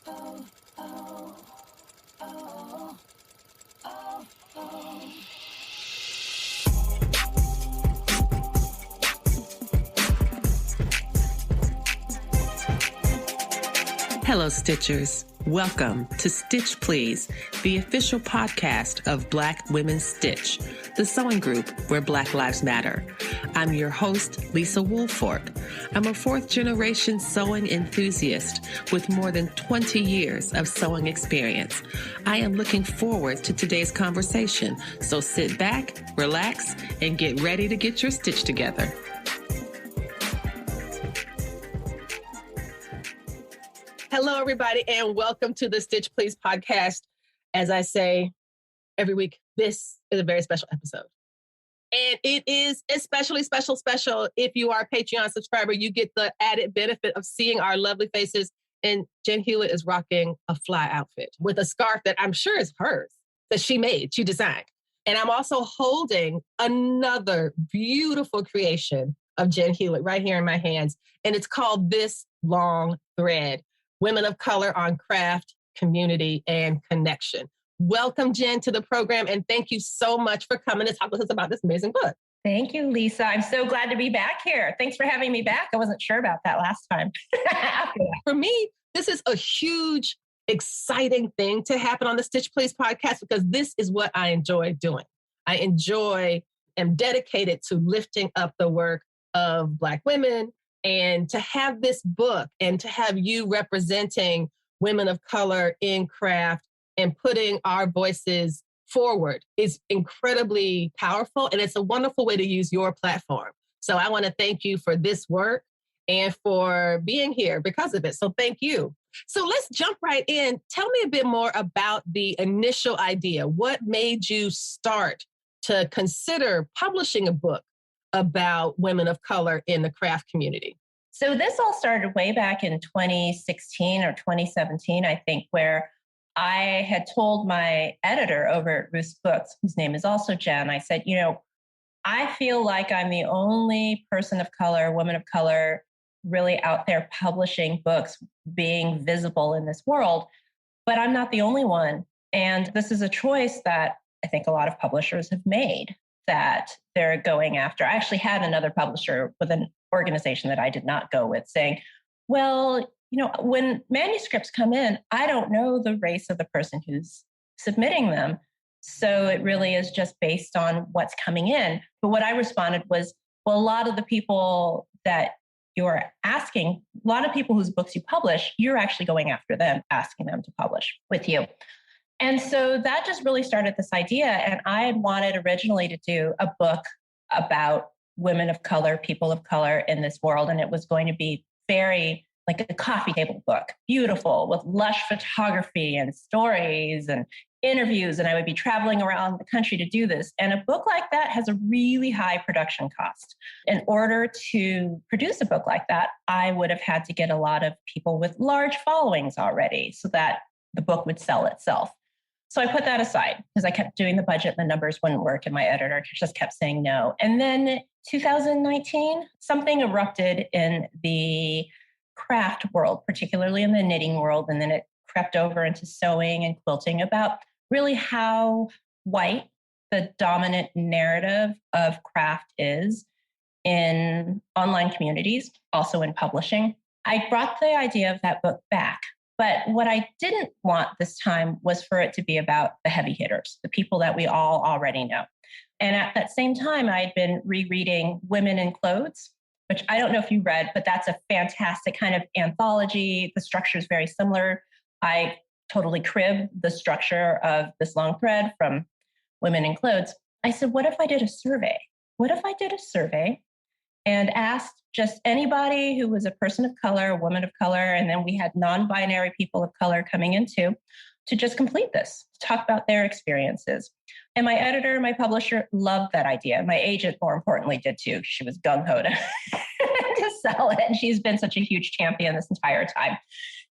Hello, Stitchers. Welcome to Stitch Please, the official podcast of Black Women Stitch, the sewing group where Black Lives Matter. I'm your host, Lisa Woolfork. I'm a fourth-generation sewing enthusiast with more than 20 years of sewing experience. I am looking forward to today's conversation, so sit back, relax, and get ready to get your stitch together. Hello, everybody, and welcome to the Stitch Please podcast. As I say every week, this is a very special episode. And it is especially special if you are a Patreon subscriber. You get the added benefit of seeing our lovely faces. And Jen Hewett is rocking a fly outfit with a scarf that I'm sure is hers, that she made, she designed. And I'm also holding another beautiful creation of Jen Hewett right here in my hands. And it's called This Long Thread: Women of Color on Craft, Community, and Connection. Welcome, Jen, to the program, and thank you so much for coming to talk with us about this amazing book. Thank you, Lisa. I'm so glad to be back here. Thanks for having me back. I wasn't sure about that last time. For me, this is a huge, exciting thing to happen on the Stitch Please podcast because this is what I enjoy doing. I am dedicated to lifting up the work of Black women. And to have this book and to have you representing women of color in craft and putting our voices forward is incredibly powerful. And it's a wonderful way to use your platform. So I want to thank you for this work and for being here because of it. So thank you. So let's jump right in. Tell me a bit more about the initial idea. What made you start to consider publishing a book about women of color in the craft community? So this all started way back in 2016 or 2017, I think, where I had told my editor over at Roost Books, whose name is also Jen, I said, I feel like I'm the only person of color, woman of color, really out there publishing books, being visible in this world, but I'm not the only one. And this is a choice that I think a lot of publishers have made, that they're going after. I actually had another publisher with an organization that I did not go with saying, well, when manuscripts come in, I don't know the race of the person who's submitting them. So it really is just based on what's coming in. But what I responded was, well, a lot of the people that you're asking, a lot of people whose books you publish, you're actually going after them, asking them to publish with you. And so that just really started this idea. And I had wanted originally to do a book about women of color, people of color in this world. And it was going to be very like a coffee table book, beautiful, with lush photography and stories and interviews. And I would be traveling around the country to do this. And a book like that has a really high production cost. In order to produce a book like that, I would have had to get a lot of people with large followings already so that the book would sell itself. So I put that aside because I kept doing the budget and the numbers wouldn't work and my editor just kept saying no. And then 2019, something erupted in the craft world, particularly in the knitting world. And then it crept over into sewing and quilting about really how white the dominant narrative of craft is in online communities, also in publishing. I brought the idea of that book back. But what I didn't want this time was for it to be about the heavy hitters, the people that we all already know. And at that same time, I had been rereading Women in Clothes, which I don't know if you read, but that's a fantastic kind of anthology. The structure is very similar. I totally cribbed the structure of This Long Thread from Women in Clothes. I said, what if I did a survey? What if I did a survey and asked just anybody who was a person of color, a woman of color, and then we had non-binary people of color coming in too, to just complete this, to talk about their experiences. And my editor, my publisher loved that idea. My agent, more importantly, did too. She was gung-ho to sell it. And she's been such a huge champion this entire time.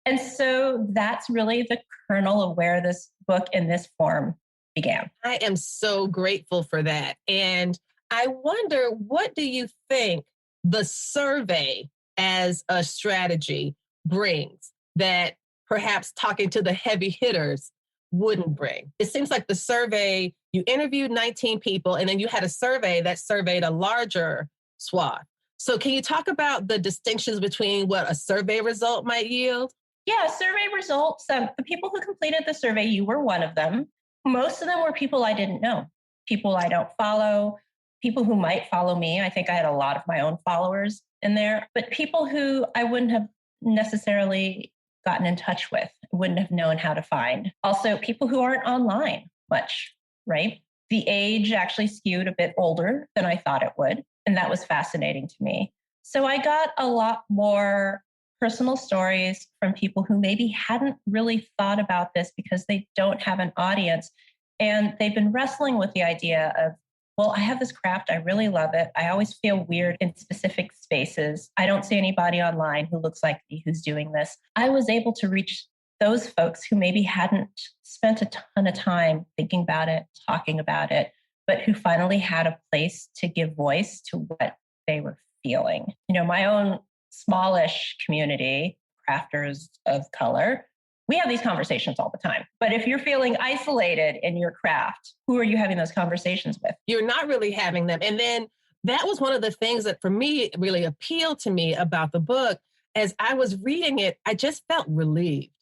And so that's really the kernel of where this book in this form began. I am so grateful for that. And I wonder, what do you think the survey as a strategy brings that perhaps talking to the heavy hitters wouldn't bring. It seems like the survey, you interviewed 19 people and then you had a survey that surveyed a larger swath. So can you talk about the distinctions between what a survey result might yield? Yeah, survey results. The people who completed the survey, you were one of them. Most of them were people I didn't know, people I don't follow, people who might follow me. I think I had a lot of my own followers in there, but people who I wouldn't have necessarily gotten in touch with, wouldn't have known how to find. Also, people who aren't online much, right? The age actually skewed a bit older than I thought it would. And that was fascinating to me. So I got a lot more personal stories from people who maybe hadn't really thought about this because they don't have an audience. And they've been wrestling with the idea of, well, I have this craft. I really love it. I always feel weird in specific spaces. I don't see anybody online who looks like me who's doing this. I was able to reach those folks who maybe hadn't spent a ton of time thinking about it, talking about it, but who finally had a place to give voice to what they were feeling. You know, my own smallish community, crafters of color, we have these conversations all the time. But if you're feeling isolated in your craft, who are you having those conversations with? You're not really having them. And then that was one of the things that for me really appealed to me about the book. As I was reading it, I just felt relieved.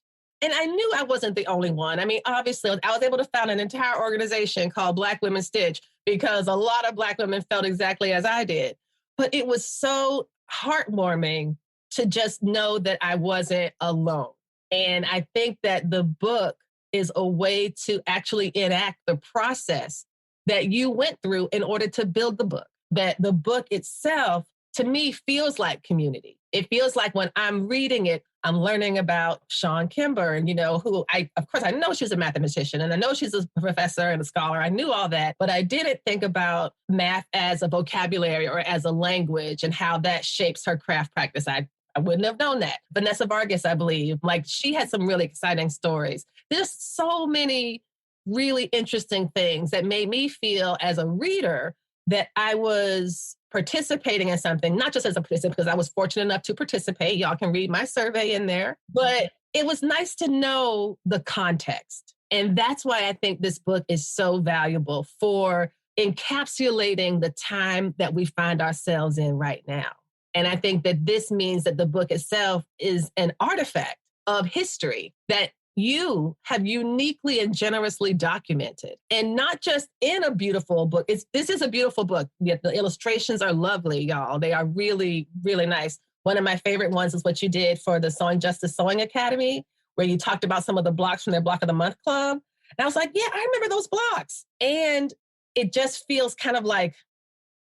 And I knew I wasn't the only one. I mean, obviously, I was able to found an entire organization called Black Women Stitch because a lot of Black women felt exactly as I did. But it was so heartwarming to just know that I wasn't alone. And I think that the book is a way to actually enact the process that you went through in order to build the book. That the book itself, to me, feels like community. It feels like when I'm reading it, I'm learning about Sean Kimber, and who of course, I know she's a mathematician and I know she's a professor and a scholar. I knew all that, but I didn't think about math as a vocabulary or as a language and how that shapes her craft practice. I wouldn't have known that. Vanessa Vargas, I believe, like she had some really exciting stories. There's so many really interesting things that made me feel as a reader that I was participating in something, not just as a participant, because I was fortunate enough to participate. Y'all can read my survey in there, but it was nice to know the context. And that's why I think this book is so valuable for encapsulating the time that we find ourselves in right now. And I think that this means that the book itself is an artifact of history that you have uniquely and generously documented. And not just in a beautiful book. This is a beautiful book. The illustrations are lovely, y'all. They are really, really nice. One of my favorite ones is what you did for the Sewing Justice Sewing Academy, where you talked about some of the blocks from their Block of the Month Club. And I was like, yeah, I remember those blocks. And it just feels kind of like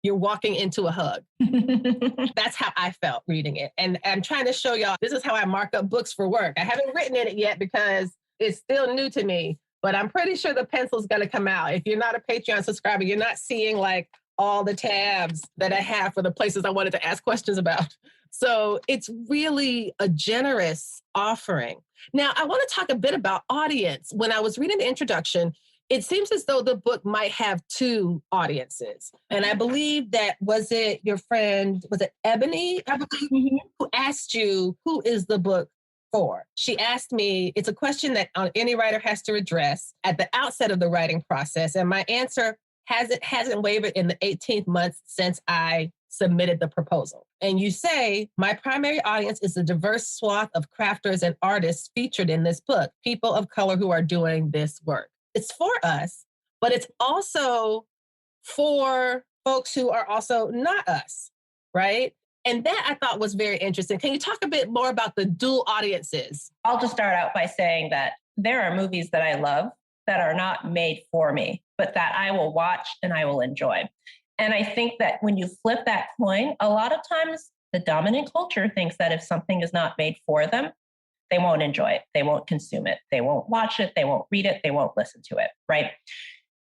you're walking into a hug. That's how I felt reading it. And I'm trying to show y'all, this is how I mark up books for work. I haven't written in it yet because it's still new to me, but I'm pretty sure the pencil's going to come out. If you're not a Patreon subscriber, you're not seeing like all the tabs that I have for the places I wanted to ask questions about. So it's really a generous offering. Now, I want to talk a bit about audience. When I was reading the introduction, it seems as though the book might have two audiences. And I believe that, was it your friend, was it Ebony, I believe, who asked you, who is the book for? She asked me, it's a question that any writer has to address at the outset of the writing process. And my answer hasn't wavered in the 18th month since I submitted the proposal. And you say, my primary audience is the diverse swath of crafters and artists featured in this book, people of color who are doing this work. It's for us, but it's also for folks who are also not us, right? And that I thought was very interesting. Can you talk a bit more about the dual audiences? I'll just start out by saying that there are movies that I love that are not made for me, but that I will watch and I will enjoy. And I think that when you flip that coin, a lot of times the dominant culture thinks that if something is not made for them, they won't enjoy it. They won't consume it. They won't watch it. They won't read it. They won't listen to it. Right.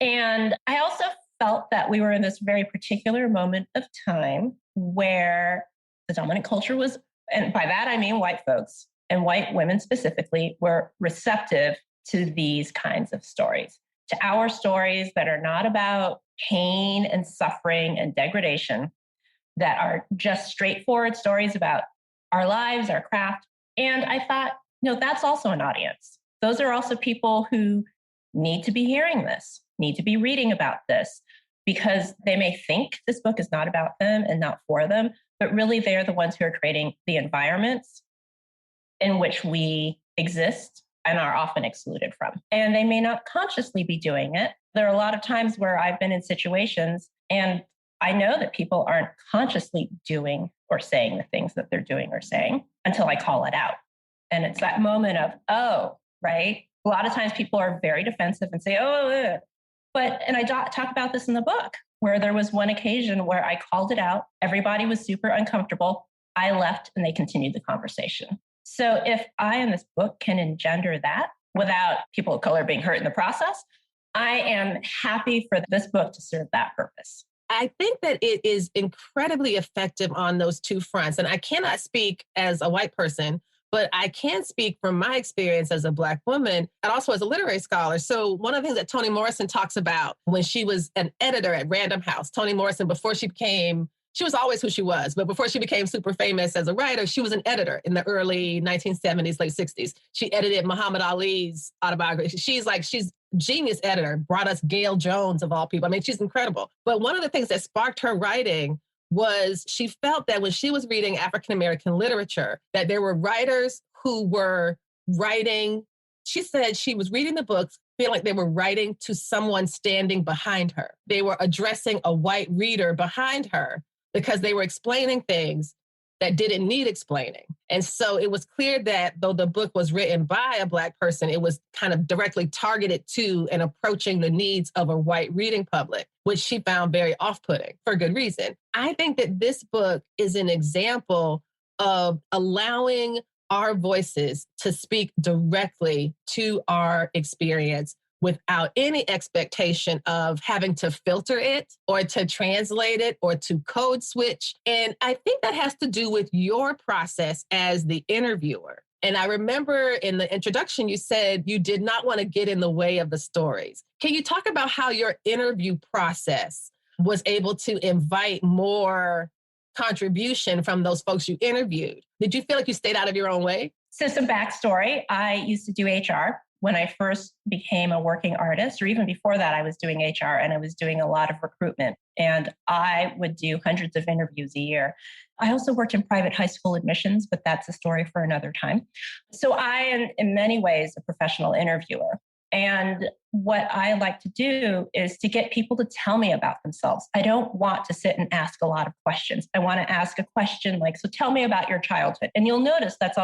And I also felt that we were in this very particular moment of time where the dominant culture was, and by that, I mean white folks and white women specifically, were receptive to these kinds of stories, to our stories that are not about pain and suffering and degradation, that are just straightforward stories about our lives, our craft. And I thought, That's also an audience. Those are also people who need to be hearing this, need to be reading about this, because they may think this book is not about them and not for them, but really they're the ones who are creating the environments in which we exist and are often excluded from. And they may not consciously be doing it. There are a lot of times where I've been in situations and I know that people aren't consciously doing or saying the things that they're doing or saying until I call it out. And it's that moment of, oh, right? A lot of times people are very defensive and say, oh, ugh. And I talk about this in the book, where there was one occasion where I called it out. Everybody was super uncomfortable. I left and they continued the conversation. So if I in this book can engender that without people of color being hurt in the process, I am happy for this book to serve that purpose. I think that it is incredibly effective on those two fronts. And I cannot speak as a white person, but I can speak from my experience as a Black woman and also as a literary scholar. So one of the things that Toni Morrison talks about when she was an editor at Random House, Toni Morrison, before she was always who she was, but before she became super famous as a writer, she was an editor in the early 1970s, late 60s. She edited Muhammad Ali's autobiography. She's genius editor, brought us Gail Jones of all people. I mean, she's incredible. But one of the things that sparked her writing was she felt that when she was reading African-American literature, that there were writers who were writing, she said she was reading the books, feeling like they were writing to someone standing behind her. They were addressing a white reader behind her because they were explaining things that didn't need explaining. And so it was clear that though the book was written by a Black person, it was kind of directly targeted to and approaching the needs of a white reading public, which she found very off-putting for good reason. I think that this book is an example of allowing our voices to speak directly to our experience without any expectation of having to filter it or to translate it or to code switch. And I think that has to do with your process as the interviewer. And I remember in the introduction, you said you did not want to get in the way of the stories. Can you talk about how your interview process was able to invite more contribution from those folks you interviewed? Did you feel like you stayed out of your own way? So some backstory, I used to do HR. When I first became a working artist, or even before that, I was doing HR and I was doing a lot of recruitment. And I would do hundreds of interviews a year. I also worked in private high school admissions, but that's a story for another time. So I am in many ways a professional interviewer. And what I like to do is to get people to tell me about themselves. I don't want to sit and ask a lot of questions. I want to ask a question like, so tell me about your childhood. And you'll notice that's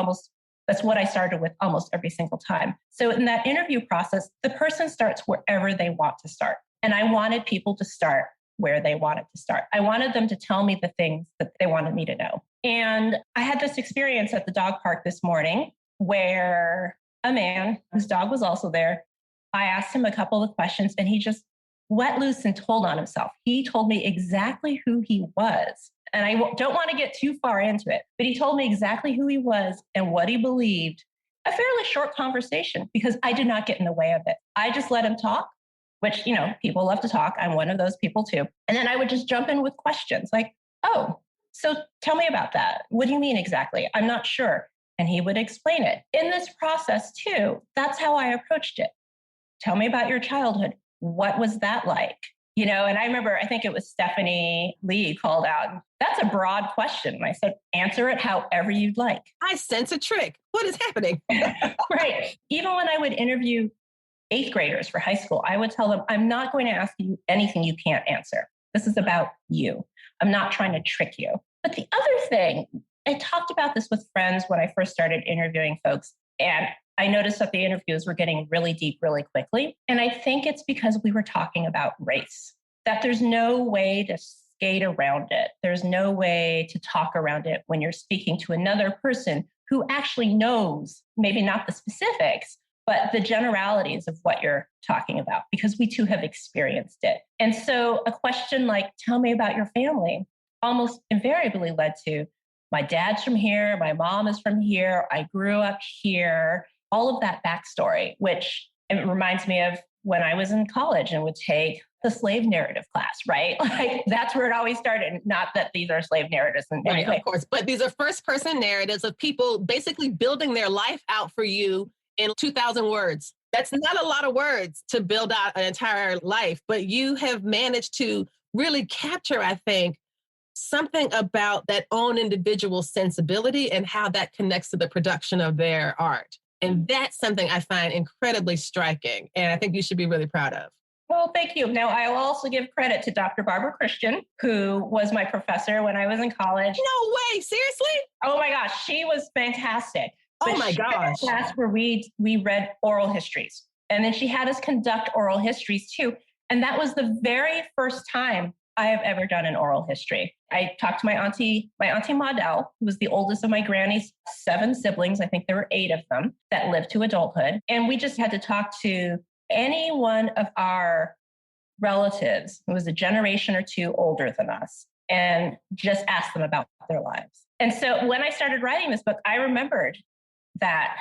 what I started with almost every single time. So in that interview process, the person starts wherever they want to start. And I wanted people to start where they wanted to start. I wanted them to tell me the things that they wanted me to know. And I had this experience at the dog park this morning where a man whose dog was also there, I asked him a couple of questions and he just let loose and told on himself. He told me exactly who he was. And I don't want to get too far into it, but he told me exactly who he was and what he believed. A fairly short conversation because I did not get in the way of it. I just let him talk, which, people love to talk. I'm one of those people too. And then I would just jump in with questions like, oh, so tell me about that. What do you mean exactly? I'm not sure. And he would explain it. In this process too, that's how I approached it. Tell me about your childhood. What was that like? And I remember, I think it was Stephanie Lee called out, that's a broad question. And I said, answer it however you'd like. I sense a trick. What is happening? Right. Even when I would interview 8th graders for high school, I would tell them, I'm not going to ask you anything you can't answer. This is about you. I'm not trying to trick you. But the other thing, I talked about this with friends when I first started interviewing folks, and I noticed that the interviews were getting really deep really quickly. And I think it's because we were talking about race, that there's no way to skate around it. There's no way to talk around it when you're speaking to another person who actually knows, maybe not the specifics, but the generalities of what you're talking about, because we too have experienced it. And so a question like, tell me about your family, almost invariably led to, my dad's from here, my mom is from here, I grew up here. All of that backstory, which it reminds me of when I was in college and would take the slave narrative class, right? Like that's where it always started. Not that these are slave narratives in any Right, way. of course. But these are first person narratives of people basically building their life out for you in 2,000 words. That's not a lot of words to build out an entire life, but you have managed to really capture, I think, something about that own individual sensibility and how that connects to the production of their art. And that's something I find incredibly striking. And I think you should be really proud of. Well, thank you. Now, I will also give credit to Dr. Barbara Christian, who was my professor when I was in college. No way. Seriously? Oh my gosh, she was fantastic. Oh my gosh. She had a class where we read oral histories. And then she had us conduct oral histories too. And that was the very first time I have ever done an oral history. I talked to my auntie Maudel, who was the oldest of my granny's 7 siblings. I think there were 8 of them that lived to adulthood. And we just had to talk to any one of our relatives who was a generation or 2 older than us and just ask them about their lives. And so when I started writing this book, I remembered that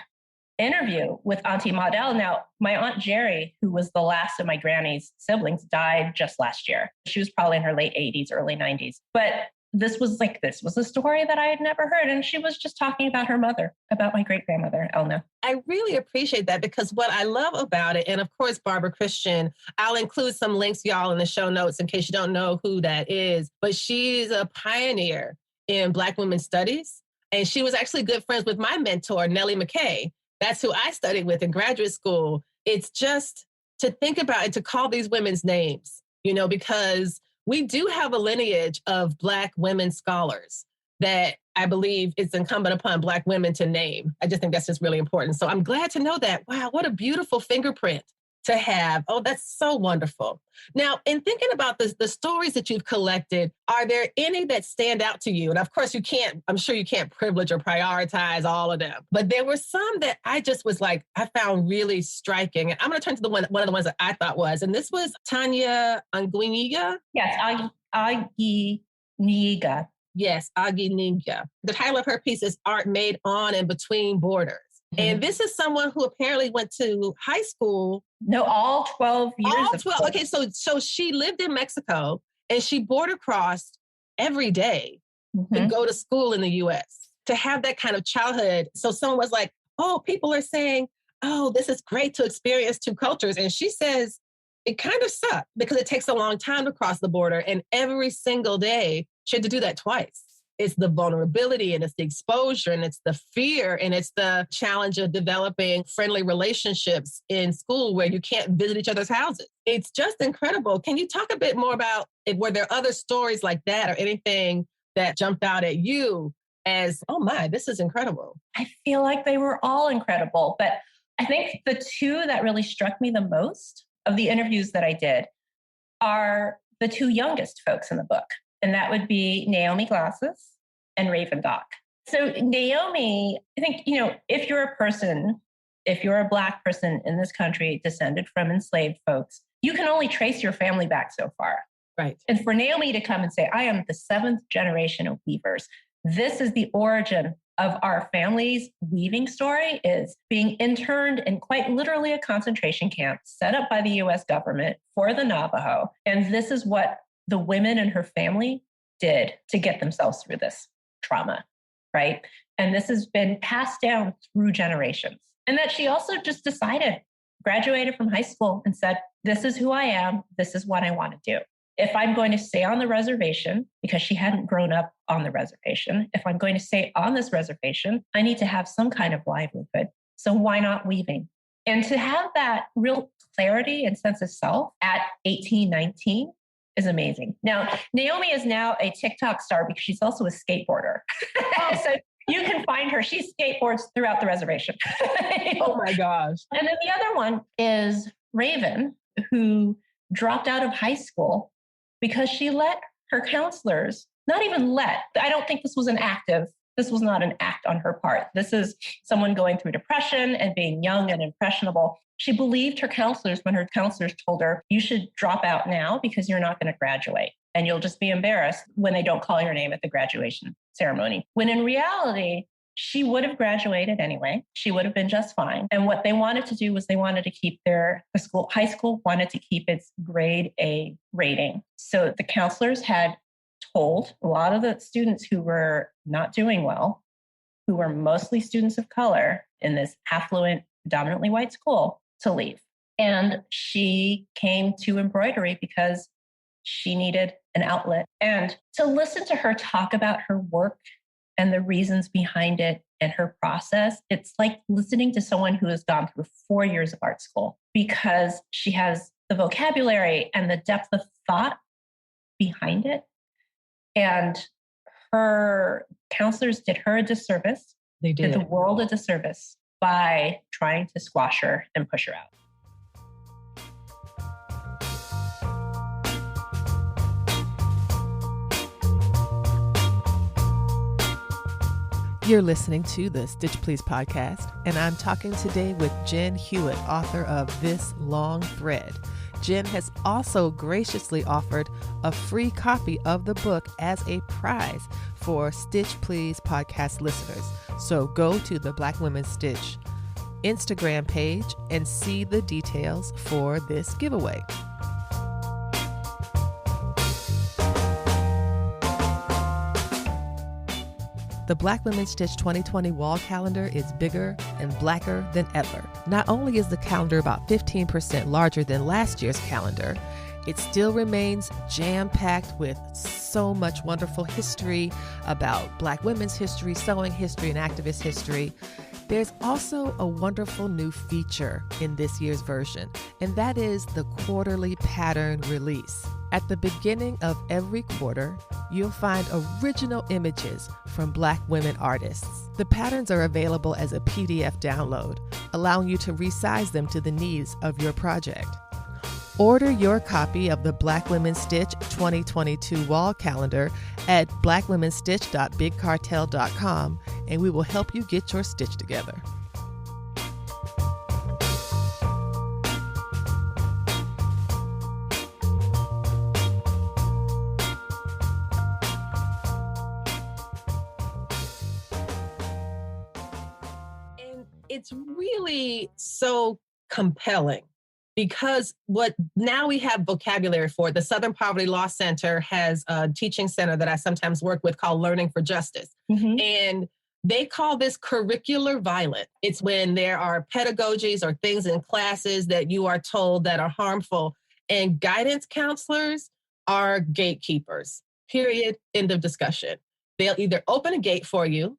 interview with Auntie Maudel. Now, my Aunt Jerry, who was the last of my granny's siblings, died just last year. She was probably in her late 80s, early 90s. But this was a story that I had never heard. And she was just talking about her mother, about my great-grandmother, Elna. I really appreciate that because what I love about it, and of course, Barbara Christian, I'll include some links, y'all, in the show notes in case you don't know who that is, but she's a pioneer in Black women's studies. And she was actually good friends with my mentor, Nellie McKay. That's who I studied with in graduate school. It's just to think about and to call these women's names, because we do have a lineage of Black women scholars that I believe it's incumbent upon Black women to name. I just think that's just really important. So I'm glad to know that. Wow, what a beautiful fingerprint to have. Oh, that's so wonderful. Now, in thinking about the stories that you've collected, are there any that stand out to you? And of course, I'm sure you can't privilege or prioritize all of them, but there were some that I just was like, I found really striking. And I'm going to turn to one of the ones that I thought was, and this was Tanya Anguiniga. Yes, Aguiniga. Yes, Aguiniga. The title of her piece is Art Made On and Between Borders. And this is someone who apparently went to high school. No, all 12 years. All 12. Okay, so she lived in Mexico and she border crossed every day to go to school in the U.S. To have that kind of childhood. So someone was like, oh, people are saying, oh, this is great to experience 2 cultures. And she says, it kind of sucked because it takes a long time to cross the border. And every single day, she had to do that twice. It's the vulnerability and it's the exposure and it's the fear and it's the challenge of developing friendly relationships in school where you can't visit each other's houses. It's just incredible. Can you talk a bit more about were there other stories like that or anything that jumped out at you as, oh my, this is incredible? I feel like they were all incredible, but I think the 2 that really struck me the most of the interviews that I did are the 2 youngest folks in the book. And that would be Naomi Glasses and Raven Dock. So Naomi, I think, if you're a Black person in this country descended from enslaved folks, you can only trace your family back so far. Right. And for Naomi to come and say, I am the 7th generation of weavers. This is the origin of our family's weaving story, is being interned in quite literally a concentration camp set up by the US government for the Navajo. And this is what the women in her family did to get themselves through this trauma, right? And this has been passed down through generations. And that she also just graduated from high school and said, this is who I am. This is what I want to do. If I'm going to stay on the reservation, because she hadn't grown up on the reservation, if I'm going to stay on this reservation, I need to have some kind of livelihood. So why not weaving? And to have that real clarity and sense of self at 18, 19, is amazing. Now, Naomi is now a TikTok star because she's also a skateboarder. So you can find her. She skateboards throughout the reservation. Oh my gosh. And then the other one is Raven, who dropped out of high school because she let her counselors, not even let, I don't think this was not an act on her part. This is someone going through depression and being young and impressionable. She believed her counselors when her counselors told her, you should drop out now because you're not going to graduate. And you'll just be embarrassed when they don't call your name at the graduation ceremony. When in reality, She would have graduated anyway. She would have been just fine. And what they wanted to do was they wanted to keep high school wanted to keep its grade A rating. So the counselors had told a lot of the students who were not doing well, who were mostly students of color in this affluent, predominantly white school, to leave. And she came to embroidery because she needed an outlet. And to listen to her talk about her work and the reasons behind it and her process, it's like listening to someone who has gone through 4 years of art school, because she has the vocabulary and the depth of thought behind it. And her counselors did her a disservice. They did the world a disservice by trying to squash her and push her out. You're listening to the Stitch Please podcast, and I'm talking today with Jen Hewett, author of This Long Thread. Jen has also graciously offered a free copy of the book as a prize for Stitch Please podcast listeners. So go to the Black Women Stitch Instagram page and see the details for this giveaway. The Black Women Stitch 2020 wall calendar is bigger and blacker than ever. Not only is the calendar about 15% larger than last year's calendar, it still remains jam-packed with so much wonderful history about Black women's history, sewing history, and activist history. There's also a wonderful new feature in this year's version, and that is the quarterly pattern release. At the beginning of every quarter, you'll find original images from Black women artists. The patterns are available as a PDF download, allowing you to resize them to the needs of your project. Order your copy of the Black Women Stitch 2022 wall calendar at blackwomenstitch.bigcartel.com, and we will help you get your stitch together. It's really so compelling because now we have vocabulary for it. The Southern Poverty Law Center has a teaching center that I sometimes work with called Learning for Justice. Mm-hmm. And they call this curricular violence. It's when there are pedagogies or things in classes that you are told that are harmful. And guidance counselors are gatekeepers, period, end of discussion. They'll either open a gate for you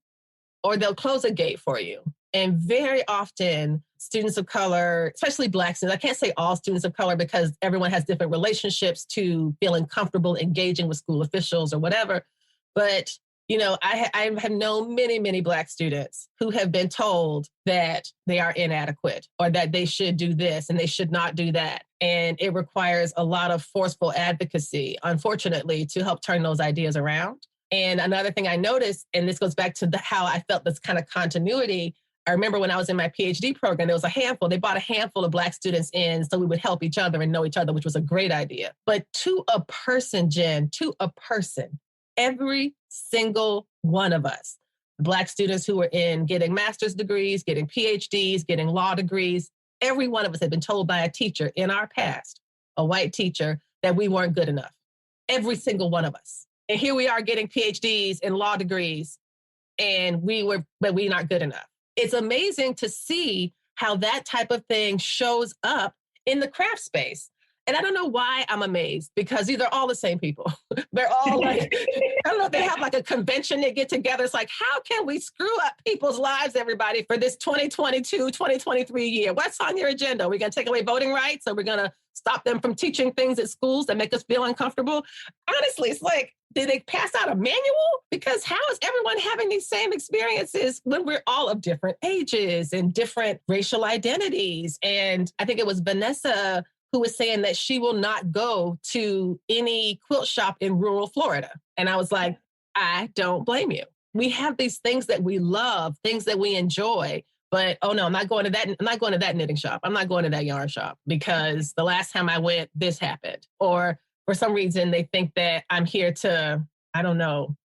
or they'll close a gate for you. And very often, students of color, especially Black students, I can't say all students of color because everyone has different relationships to feeling comfortable engaging with school officials or whatever. But, you know, I have known many, many Black students who have been told that they are inadequate or that they should do this and they should not do that. And it requires a lot of forceful advocacy, unfortunately, to help turn those ideas around. And another thing I noticed, and this goes back to how I felt this kind of continuity. I remember when I was in my PhD program, there was a handful. They brought a handful of Black students in so we would help each other and know each other, which was a great idea. But to a person, Jen, to a person, every single one of us, Black students who were in getting master's degrees, getting PhDs, getting law degrees, every one of us had been told by a teacher in our past, a white teacher, that we weren't good enough. Every single one of us. And here we are getting PhDs and law degrees, and we're not good enough. It's amazing to see how that type of thing shows up in the craft space. And I don't know why I'm amazed, because these are all the same people. They're all like, I don't know if they have like a convention they get together. It's like, how can we screw up people's lives, everybody, for this 2022, 2023 year? What's on your agenda? Are we going to take away voting rights? Are we going to stop them from teaching things at schools that make us feel uncomfortable? Honestly, it's like, did they pass out a manual? Because how is everyone having these same experiences when we're all of different ages and different racial identities? And I think it was Vanessa who was saying that she will not go to any quilt shop in rural Florida. And I was like, I don't blame you. We have these things that we love, things that we enjoy, but oh no, I'm not going to that. I'm not going to that knitting shop. I'm not going to that yarn shop because the last time I went, this happened. Or for some reason, they think that I'm here to, I don't know,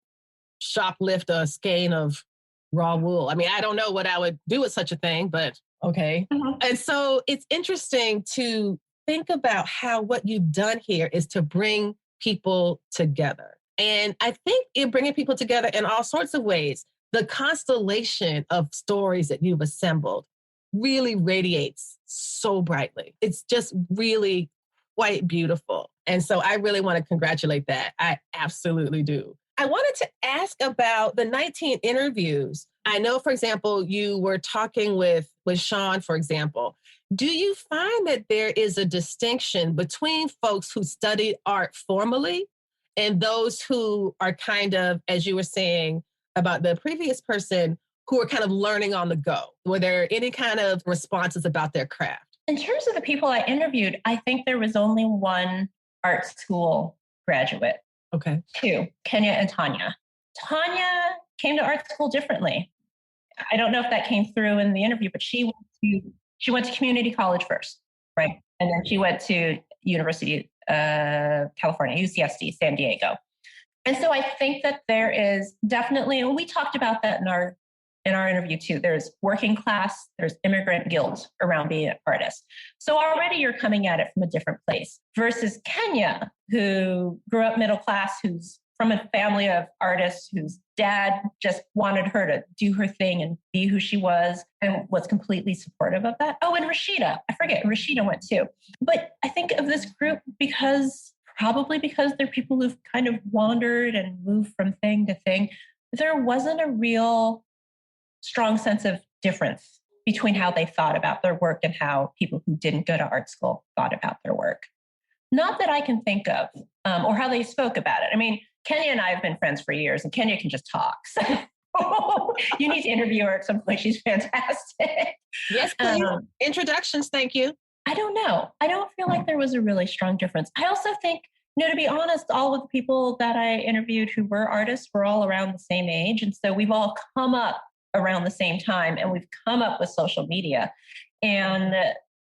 shoplift a skein of raw wool. I mean, I don't know what I would do with such a thing, but okay. And so it's interesting to think about how what you've done here is to bring people together. And I think you're bringing people together in all sorts of ways. The constellation of stories that you've assembled really radiates so brightly. It's just really quite beautiful. And so I really want to congratulate that. I absolutely do. I wanted to ask about the 19 interviews. I know, for example, you were talking with Sean, for example. Do you find that there is a distinction between folks who studied art formally and those who are kind of, as you were saying about the previous person, who are kind of learning on the go? Were there any kind of responses about their craft? In terms of the people I interviewed, I think there was only one art school graduate. Okay. Two, Kenya and Tanya. Tanya came to art school differently. I don't know if that came through in the interview, but she went to community college first, right? And then she went to University of California, UCSD, San Diego. And so I think that there is definitely, and we talked about that in our interview too, there's working class, there's immigrant guilt around being an artist. So already you're coming at it from a different place versus Kenya, who grew up middle class, who's from a family of artists whose dad just wanted her to do her thing and be who she was and was completely supportive of that. Oh, and Rashida, I forget, Rashida went too. But I think of this group probably because they're people who've kind of wandered and moved from thing to thing. There wasn't a real strong sense of difference between how they thought about their work and how people who didn't go to art school thought about their work. Not that I can think of, or how they spoke about it. I mean, Kenya and I have been friends for years, and Kenya can just talk. So you need to interview her at some point. She's fantastic. Yes, please. Introductions, thank you. I don't know. I don't feel like there was a really strong difference. I also think, to be honest, all of the people that I interviewed who were artists were all around the same age. And so we've all come up around the same time, and we've come up with social media. And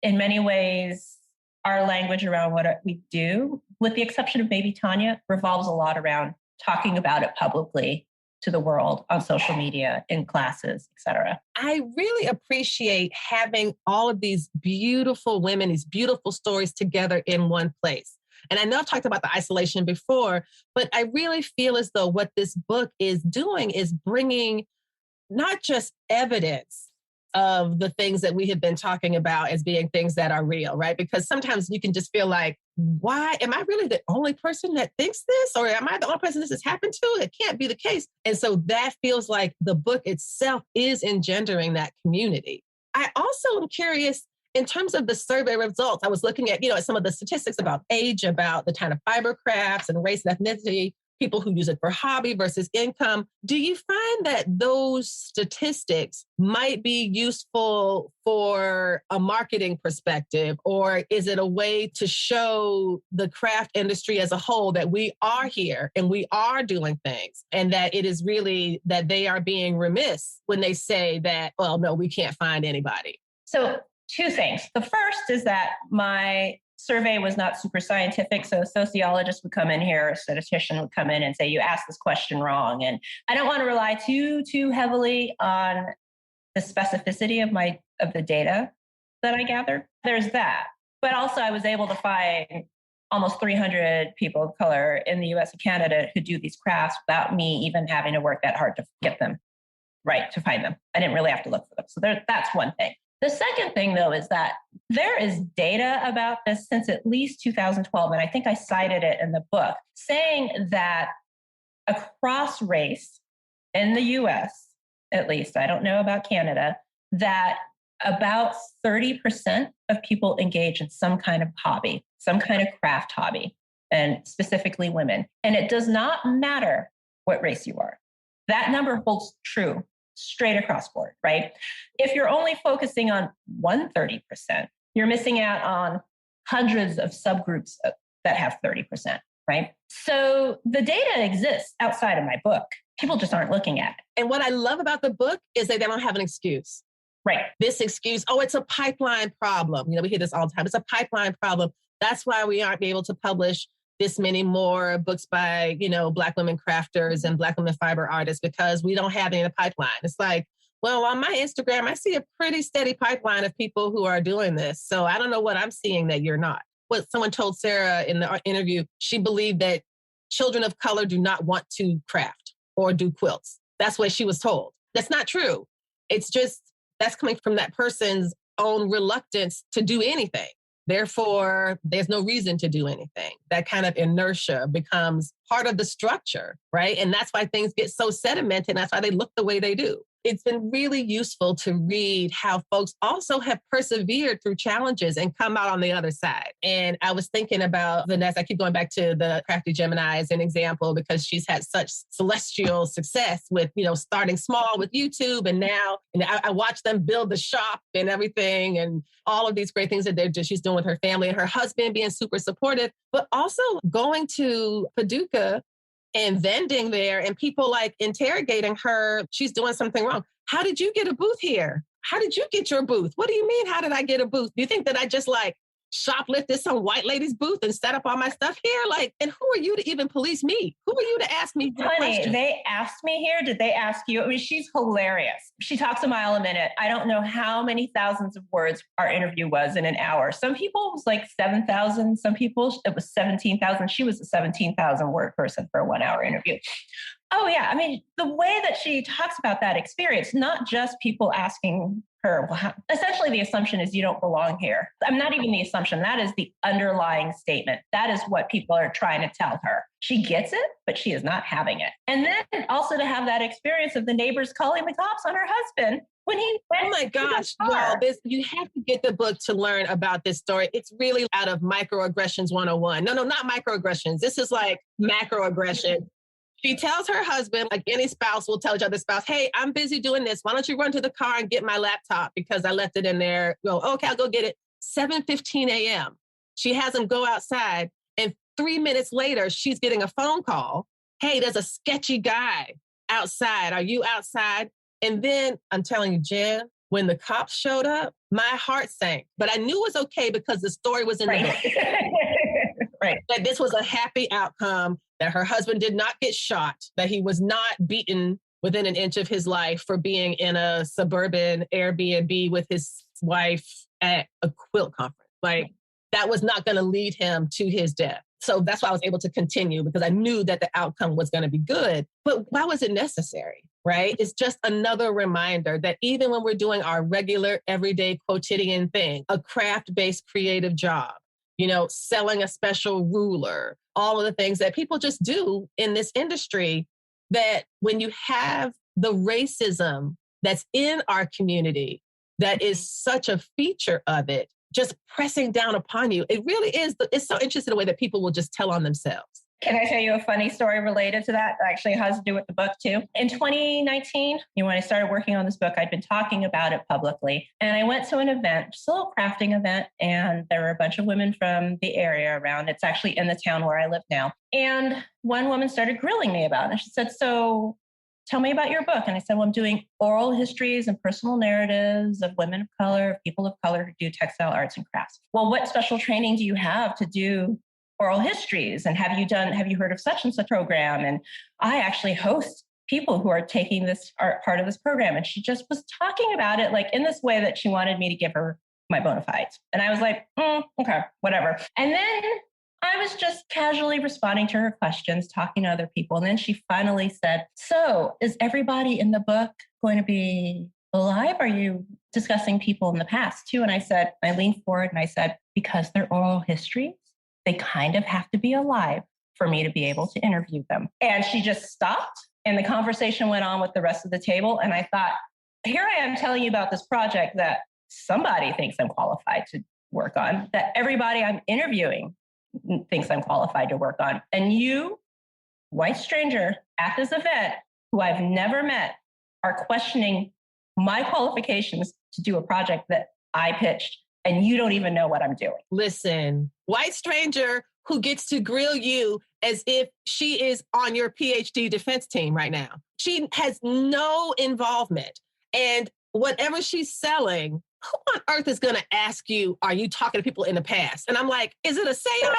in many ways, our language around what we do, with the exception of maybe Tanya, revolves a lot around talking about it publicly to the world on social media, in classes, et cetera. I really appreciate having all of these beautiful women, these beautiful stories together in one place. And I know I've talked about the isolation before, but I really feel as though what this book is doing is bringing not just evidence of the things that we have been talking about as being things that are real, right? Because sometimes you can just feel like, why am I really the only person that thinks this? Or am I the only person this has happened to? It can't be the case. And so that feels like the book itself is engendering that community. I also am curious in terms of the survey results. I was looking at, at some of the statistics about age, about the kind of fiber crafts and race and ethnicity, people who use it for hobby versus income. Do you find that those statistics might be useful for a marketing perspective, or is it a way to show the craft industry as a whole that we are here and we are doing things, and that it is really that they are being remiss when they say that, well, no, we can't find anybody? So two things. The first is that my survey was not super scientific. So a sociologist would come in here, a statistician would come in and say, you asked this question wrong. And I don't want to rely too heavily on the specificity of the data that I gathered. There's that. But also I was able to find almost 300 people of color in the US and Canada who do these crafts without me even having to work that hard to get them right, to find them. I didn't really have to look for them. So that's one thing. The second thing, though, is that there is data about this since at least 2012, and I think I cited it in the book, saying that across race in the US, at least, I don't know about Canada, that about 30% of people engage in some kind of hobby, some kind of craft hobby, and specifically women. And it does not matter what race you are. That number holds true straight across board, right? If you're only focusing on 130%, you're missing out on hundreds of subgroups that have 30%, right? So the data exists outside of my book. People just aren't looking at it. And what I love about the book is that they don't have an excuse. Right. This excuse, it's a pipeline problem. We hear this all the time. It's a pipeline problem. That's why we aren't able to publish this many more books by, Black women crafters and Black women fiber artists because we don't have any in the pipeline. It's like, well, on my Instagram, I see a pretty steady pipeline of people who are doing this. So I don't know what I'm seeing that you're not. What someone told Sarah in the interview, she believed that children of color do not want to craft or do quilts. That's what she was told. That's not true. It's just, that's coming from that person's own reluctance to do anything. Therefore, there's no reason to do anything. That kind of inertia becomes part of the structure, right? And that's why things get so sedimented. And that's why they look the way they do. It's been really useful to read how folks also have persevered through challenges and come out on the other side. And I was thinking about Vanessa. I keep going back to the Crafty Gemini as an example because she's had such celestial success with, starting small with YouTube. And now I watch them build the shop and everything and all of these great things that she's doing with her family and her husband being super supportive, but also going to Paducah and vending there and people like interrogating her. She's doing something wrong. How did you get a booth here? How did you get your booth? What do you mean? How did I get a booth? Do you think that I just shoplifted some white lady's booth and set up all my stuff here? And who are you to even police me? Who are you to ask me? Honey, they asked me here. Did they ask you? I mean, she's hilarious. She talks a mile a minute. I don't know how many thousands of words our interview was in an hour. Some people it was 7,000. Some people it was 17,000. She was a 17,000 word person for a 1 hour interview. Oh, yeah. I mean, the way that she talks about that experience, not just people asking her, well, essentially the assumption is you don't belong here. I'm not even the assumption. That is the underlying statement. That is what people are trying to tell her. She gets it, but she is not having it. And then also to have that experience of the neighbors calling the cops on her husband when he went. Oh my gosh. Well, you have to get the book to learn about this story. It's really out of Microaggressions 101. No, not microaggressions. This is macroaggression. She tells her husband, like any spouse will tell each other spouse, hey, I'm busy doing this. Why don't you run to the car and get my laptop because I left it in there. Go, okay, I'll go get it. 7:15 a.m. She has him go outside. And 3 minutes later, she's getting a phone call. Hey, there's a sketchy guy outside. Are you outside? And then I'm telling you, Jen, when the cops showed up, my heart sank. But I knew it was okay because the story was in the book. Right. That this was a happy outcome, that her husband did not get shot, that he was not beaten within an inch of his life for being in a suburban Airbnb with his wife at a quilt conference. That was not going to lead him to his death. So that's why I was able to continue because I knew that the outcome was going to be good. But why was it necessary? Right? It's just another reminder that even when we're doing our regular, everyday quotidian thing, a craft-based creative job, selling a special ruler, all of the things that people just do in this industry, that when you have the racism that's in our community, that is such a feature of it, just pressing down upon you. It really is. It's so interesting the way that people will just tell on themselves. Can I tell you a funny story related to that? Actually, it has to do with the book too. In 2019, when I started working on this book, I'd been talking about it publicly. And I went to an event, just a little crafting event. And there were a bunch of women from the area around. It's actually in the town where I live now. And one woman started grilling me about it. And she said, so tell me about your book. And I said, well, I'm doing oral histories and personal narratives of women of color, of people of color who do textile arts and crafts. Well, what special training do you have to do oral histories? And have you heard of such and such program? And I actually host people who are taking this art part of this program. And she just was talking about it in this way that she wanted me to give her my bona fides. And I was like, okay, whatever. And then I was just casually responding to her questions, talking to other people. And then she finally said, so is everybody in the book going to be alive? Are you discussing people in the past too? And I leaned forward and I said, because they're oral histories, they kind of have to be alive for me to be able to interview them. And she just stopped and the conversation went on with the rest of the table. And I thought, here I am telling you about this project that somebody thinks I'm qualified to work on, that everybody I'm interviewing thinks I'm qualified to work on. And you, white stranger at this event, who I've never met, are questioning my qualifications to do a project that I pitched. And you don't even know what I'm doing. Listen, white stranger who gets to grill you as if she is on your PhD defense team right now. She has no involvement. And whatever she's selling, who on earth is going to ask you, are you talking to people in the past? And I'm like, is it a seance?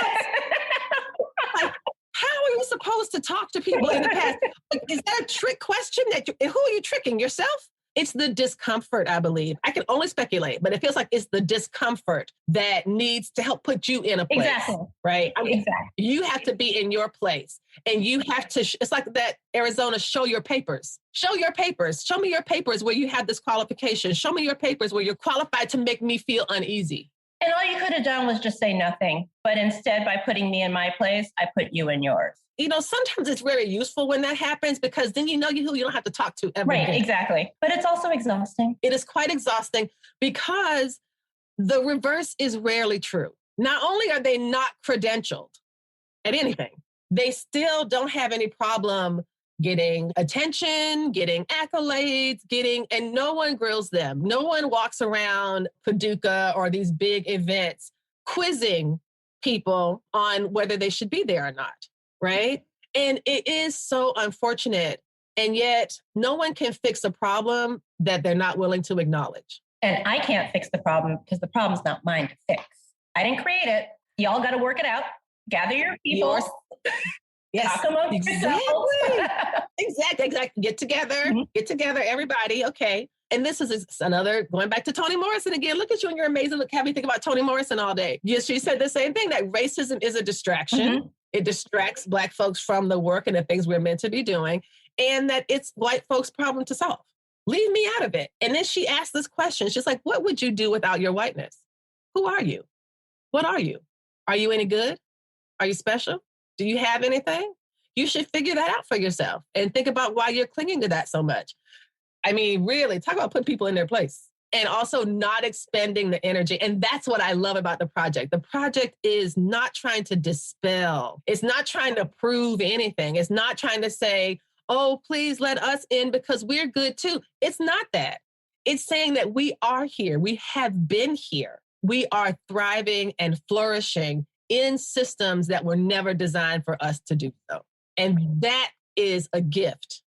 supposed to talk to people in the past? Like, is that a trick question? Who are you tricking? Yourself? It's the discomfort, I believe. I can only speculate, but it feels like it's the discomfort that needs to help put you in a place. Exactly. Right? I mean, Exactly. you have to be in your place, and you have to, it's like that Arizona, show your papers. Show your papers. Show me your papers where you have this qualification. Show me your papers where you're qualified to make me feel uneasy. And all you could have done was just say nothing. But instead, by putting me in my place, I put you in yours. You know, sometimes it's very useful when that happens, because then you know who you don't have to talk to ever Right, again. exactly. But it's also exhausting. It is quite exhausting, because the reverse is rarely true. Not only are they not credentialed at anything, they still don't have any problem getting attention, getting accolades, and no one grills them. No one walks around Paducah or these big events quizzing people on whether they should be there or not, right? And it is so unfortunate. And yet no one can fix a problem that they're not willing to acknowledge. And I can't fix the problem because the problem's not mine to fix. I didn't create it. Y'all got to work it out. Gather your people. Yes, talk amongst exactly. Get together, everybody. Okay. And this is another, going back to Toni Morrison again. Look at you and you're amazing. Look, have me think about Toni Morrison all day. Yes, she said the same thing, that racism is a distraction. Mm-hmm. It distracts Black folks from the work and the things we're meant to be doing, and that it's white folks' problem to solve. Leave me out of it. And then she asked this question. She's like, what would you do without your whiteness? Who are you? What are you? Are you any good? Are you special? Do you have anything? You should figure that out for yourself and think about why you're clinging to that so much. I mean, really, talk about putting people in their place, and also not expending the energy. And that's what I love about the project. The project is not trying to dispel. It's not trying to prove anything. It's not trying to say, oh, please let us in because we're good too. It's not that. It's saying that we are here. We have been here. We are thriving and flourishing in systems that were never designed for us to do so. And that is a gift.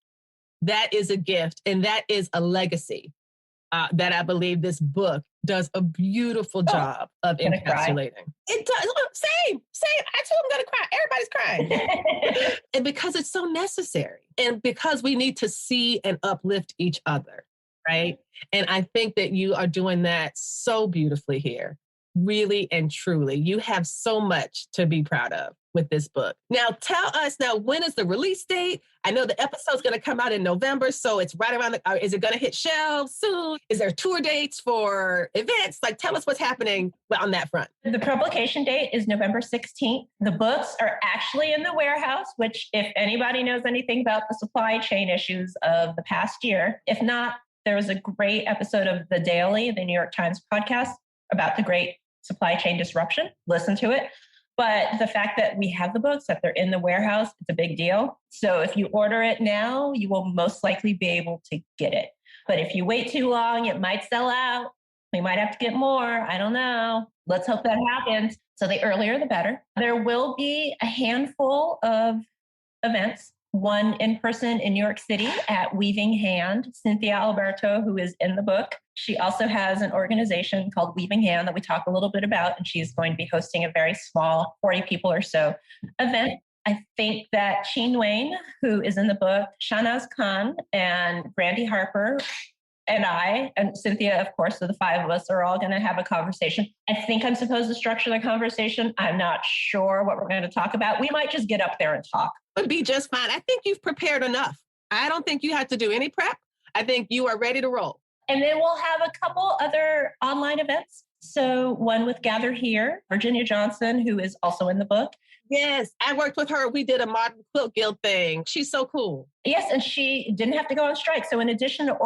That is a gift. And that is a legacy that I believe this book does a beautiful job of encapsulating. It does. Look, same. I too am going to cry. Everybody's crying. And because it's so necessary, and because we need to see and uplift each other, right? And I think that you are doing that so beautifully here. Really and truly, you have so much to be proud of with this book. Now, tell us when is the release date? I know the episode's going to come out in November, so it's right around is it going to hit shelves soon? Is there tour dates for events? Like, tell us what's happening on that front. The publication date is November 16th. The books are actually in the warehouse, which if anybody knows anything about the supply chain issues of the past year, if not, there was a great episode of The Daily, the New York Times podcast, about the great supply chain disruption. Listen to it. But the fact that we have the books, that they're in the warehouse, it's a big deal. So if you order it now, you will most likely be able to get it. But if you wait too long, it might sell out. We might have to get more. I don't know. Let's hope that happens. So the earlier, the better. There will be a handful of events. One in person in New York City at Weaving Hand. Cynthia Alberto, who is in the book, she also has an organization called Weaving Hand that we talk a little bit about, and she's going to be hosting a very small 40 people or so event. I think that Sheen Wayne, who is in the book, Shahnaz Khan and Brandy Harper, and I, and Cynthia, of course, so the five of us are all going to have a conversation. I think I'm supposed to structure the conversation. I'm not sure what we're going to talk about. We might just get up there and talk. Would be just fine. I think you've prepared enough. I don't think you have to do any prep. I think you are ready to roll. And then we'll have a couple other online events. So one with Gather Here, Virginia Johnson, who is also in the book. Yes, I worked with her. We did a Modern Quilt Guild thing. She's so cool. Yes, and she didn't have to go on strike. So in addition to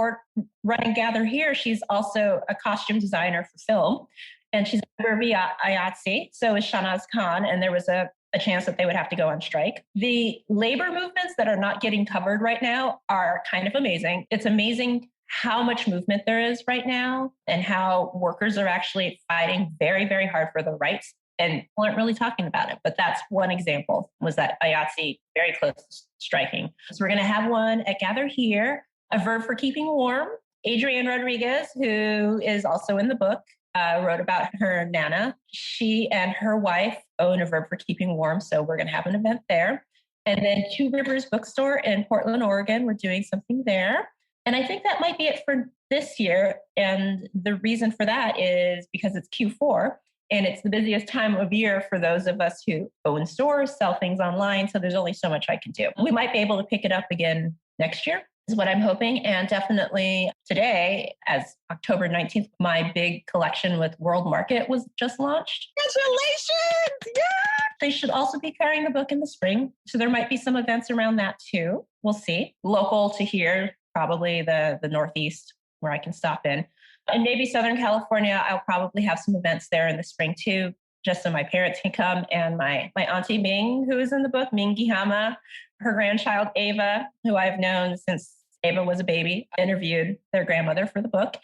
running Gather Here, she's also a costume designer for film. And she's a member of IATSE. So is Shahnaz Khan. And there was a chance that they would have to go on strike. The labor movements that are not getting covered right now are kind of amazing. It's amazing how much movement there is right now and how workers are actually fighting very, very hard for their rights. And people aren't really talking about it. But that's one example, was that IATSE very close to striking. So we're going to have one at Gather Here, a verb for keeping warm. Adrienne Rodriguez, who is also in the book, wrote about her Nana. She and her wife own a verb for keeping warm. So we're going to have an event there. And then Two Rivers Bookstore in Portland, Oregon. We're doing something there. And I think that might be it for this year. And the reason for that is because it's Q4 and it's the busiest time of year for those of us who own stores, sell things online. So there's only so much I can do. We might be able to pick it up again next year is what I'm hoping. And definitely today, as October 19th, my big collection with World Market was just launched. Congratulations! Yeah! They should also be carrying the book in the spring. So there might be some events around that too. We'll see. Local to here, probably the Northeast where I can stop in. And maybe Southern California, I'll probably have some events there in the spring too, just so my parents can come. And my auntie Ming, who is in the book, Ming Gihama, her grandchild Ava, who I've known since Ava was a baby, interviewed their grandmother for the book.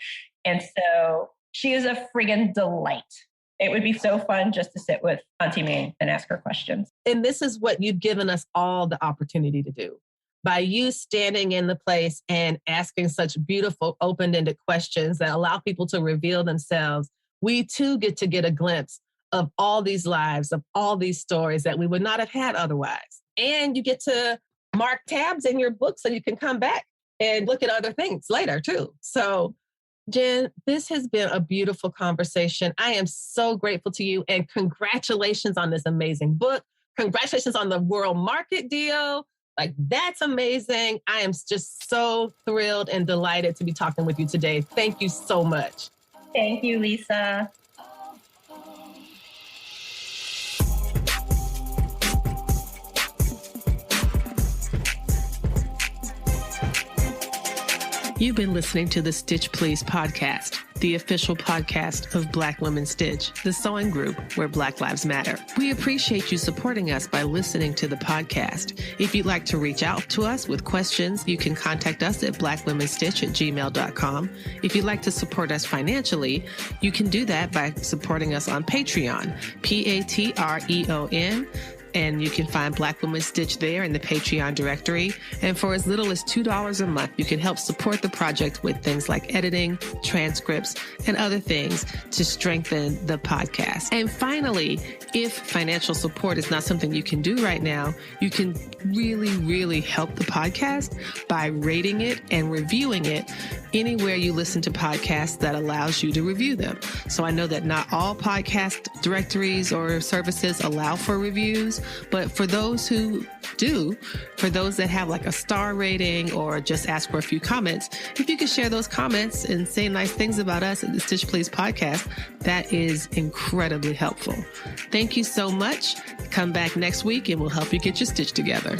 And so she is a friggin' delight. It would be so fun just to sit with Auntie Ming and ask her questions. And this is what you've given us all the opportunity to do. By you standing in the place and asking such beautiful, open-ended questions that allow people to reveal themselves, we too get to get a glimpse of all these lives, of all these stories that we would not have had otherwise. And you get to mark tabs in your book so you can come back and look at other things later too. So, Jen, this has been a beautiful conversation. I am so grateful to you and congratulations on this amazing book. Congratulations on the World Market deal. Like, that's amazing. I am just so thrilled and delighted to be talking with you today. Thank you so much. Thank you, Lisa. You've been listening to the Stitch Please podcast, the official podcast of Black Women Stitch, the sewing group where Black Lives Matter. We appreciate you supporting us by listening to the podcast. If you'd like to reach out to us with questions, you can contact us at blackwomenstitch@gmail.com. If you'd like to support us financially, you can do that by supporting us on Patreon, Patreon. And you can find Black Women Stitch there in the Patreon directory. And for as little as $2 a month, you can help support the project with things like editing, transcripts, and other things to strengthen the podcast. And finally, if financial support is not something you can do right now, you can really, really help the podcast by rating it and reviewing it anywhere you listen to podcasts that allows you to review them. So I know that not all podcast directories or services allow for reviews, but for those who do, for those that have like a star rating or just ask for a few comments, if you could share those comments and say nice things about us at the Stitch Please podcast, that is incredibly helpful. Thank you so much. Come back next week and we'll help you get your stitch together.